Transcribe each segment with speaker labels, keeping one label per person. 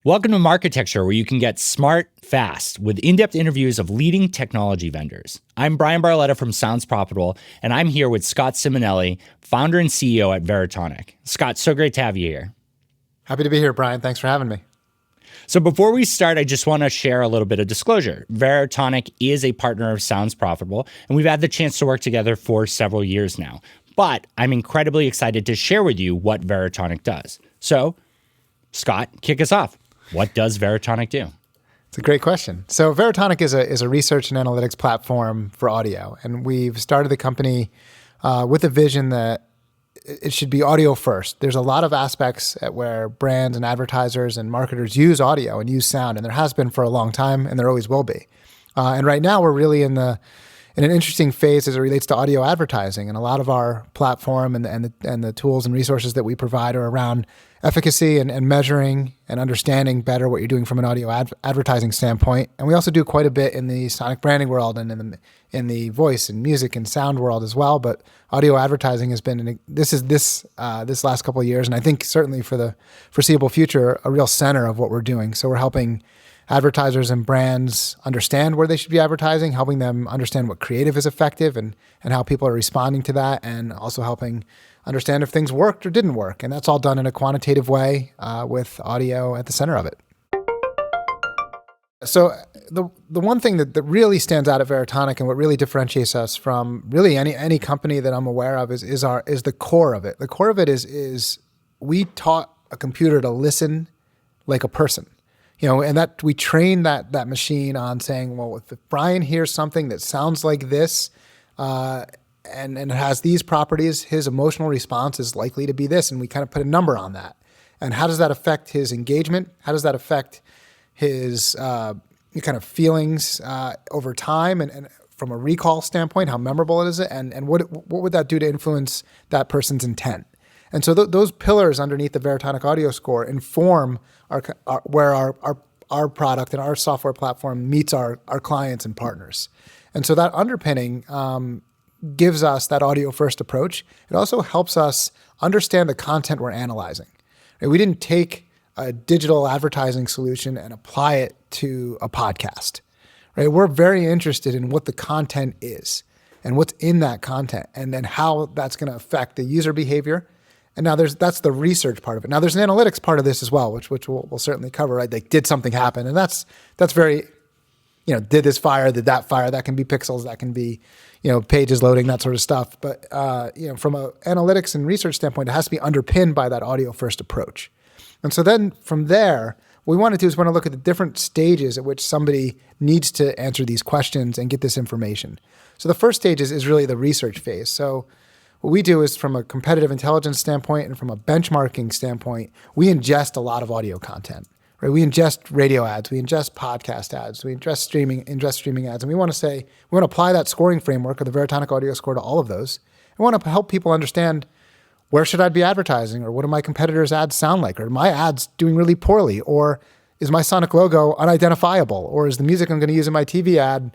Speaker 1: Welcome to Marketecture, where you can get smart, fast, with in-depth interviews of leading technology vendors. I'm Bryan Barletta from Sounds Profitable, and I'm here with Scott Simonelli, founder and CEO at Veritonic. Scott, so great to have you here.
Speaker 2: Happy to be here, Bryan. Thanks for having me.
Speaker 1: So before we start, I just want to share a little bit of disclosure. Veritonic is a partner of Sounds Profitable, and we've had the chance to work together for several years now. But I'm incredibly excited to share with you what Veritonic does. So, Scott, kick us off. What does Veritonic do?
Speaker 2: It's a great question. So Veritonic is a research and analytics platform for audio. And we've started the company with a vision that it should be audio first. There's a lot of aspects at where brands and advertisers and marketers use audio and use sound. And there has been for a long time, and there always will be. And right now we're really in an interesting phase as it relates to audio advertising. And a lot of our platform and the tools and resources that we provide are around efficacy and measuring and understanding better what you're doing from an audio advertising standpoint. And we also do quite a bit in the sonic branding world and in the voice and music and sound world as well. But audio advertising has been this last couple of years, and I think certainly for the foreseeable future, a real center of what we're doing. So we're helping advertisers and brands understand where they should be advertising, helping them understand what creative is effective and how people are responding to that, and also helping understand if things worked or didn't work. And that's all done in a quantitative way with audio at the center of it. So the one thing that really stands out at Veritonic and what really differentiates us from really any company that I'm aware of is the core of it. The core of it is we taught a computer to listen like a person. And that we train that machine on saying, well, if Bryan hears something that sounds like this, and it has these properties, his emotional response is likely to be this. And we kind of put a number on that. And how does that affect his engagement? How does that affect his kind of feelings over time? And from a recall standpoint, how memorable it is? And what would that do to influence that person's intent? And so those pillars underneath the Veritonic audio score inform where our product and our software platform meets our clients and partners. And so that underpinning gives us that audio first approach. It also helps us understand the content we're analyzing. Right? We didn't take a digital advertising solution and apply it to a podcast. Right? We're very interested in what the content is and what's in that content, and then how that's going to affect the user behavior. And now that's the research part of it. Now there's an analytics part of this as well, which we'll certainly cover, right? Like, did something happen? And that's very, did this fire, did that fire? That can be pixels, that can be, pages loading, that sort of stuff. But, from an analytics and research standpoint, it has to be underpinned by that audio first approach. And so then from there, what we want to do is want to look at the different stages at which somebody needs to answer these questions and get this information. So the first stage is really the research phase. So what we do is, from a competitive intelligence standpoint and from a benchmarking standpoint, we ingest a lot of audio content, right? We ingest radio ads, we ingest podcast ads, we ingest streaming ads. And we want to apply that scoring framework of the Veritonic audio score to all of those. We want to help people understand, where should I be advertising? Or what do my competitors' ads sound like? Or are my ads doing really poorly? Or is my sonic logo unidentifiable? Or is the music I'm going to use in my TV ad,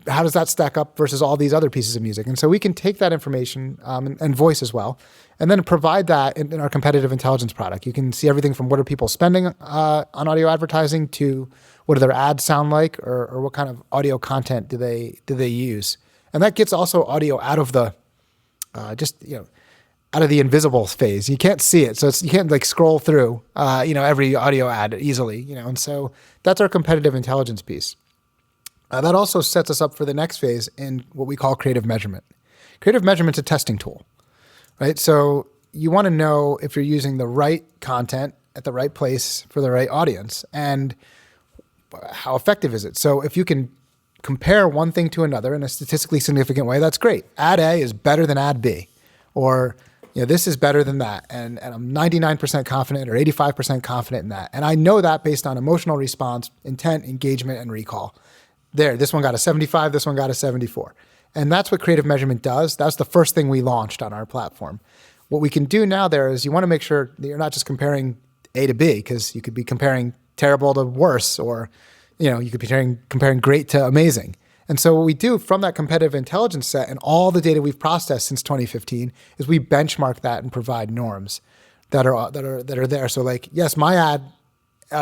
Speaker 2: how does that stack up versus all these other pieces of music? And so we can take that information and voice as well, and then provide that in our competitive intelligence product. You can see everything from what are people spending on audio advertising to what do their ads sound like, or what kind of audio content do they use. And that gets also audio out of the out of the invisible phase. You can't see it, so you can't scroll through every audio ad easily. And so that's our competitive intelligence piece. That also sets us up for the next phase in what we call creative measurement. Creative measurement's a testing tool, right? So you want to know if you're using the right content at the right place for the right audience, and how effective is it? So if you can compare one thing to another in a statistically significant way, that's great. Ad A is better than ad B, or this is better than that, and I'm 99% confident or 85% confident in that. And I know that based on emotional response, intent, engagement, and recall. This one got a 75, this one got a 74. And that's what creative measurement does. That's the first thing we launched on our platform. What we can do now there is, you want to make sure that you're not just comparing A to B, because you could be comparing terrible to worse, or you could be comparing great to amazing. And so what we do from that competitive intelligence set and all the data we've processed since 2015 is we benchmark that and provide norms. that are there. So like, yes, my ad,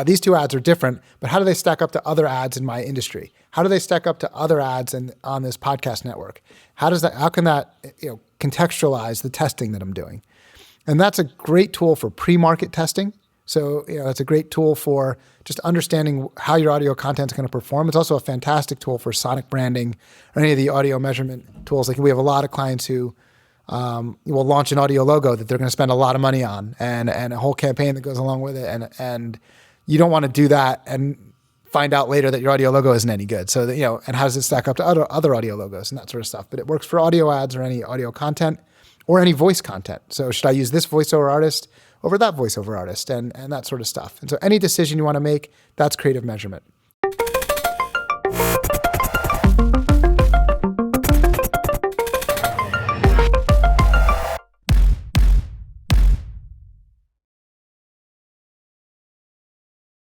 Speaker 2: these two ads are different, but how do they stack up to other ads in my industry? How do they stack up to other ads on this podcast network? How can that contextualize the testing that I'm doing? And that's a great tool for pre-market testing. So it's a great tool for just understanding how your audio content is going to perform. It's also a fantastic tool for sonic branding or any of the audio measurement tools. Like we have a lot of clients who will launch an audio logo that they're going to spend a lot of money on and a whole campaign that goes along with it. And you don't want to do that and find out later that your audio logo isn't any good. So that, and how does it stack up to other audio logos and that sort of stuff. But it works for audio ads or any audio content or any voice content. So should I use this voiceover artist over that voiceover artist and that sort of stuff. And so any decision you want to make, that's creative measurement.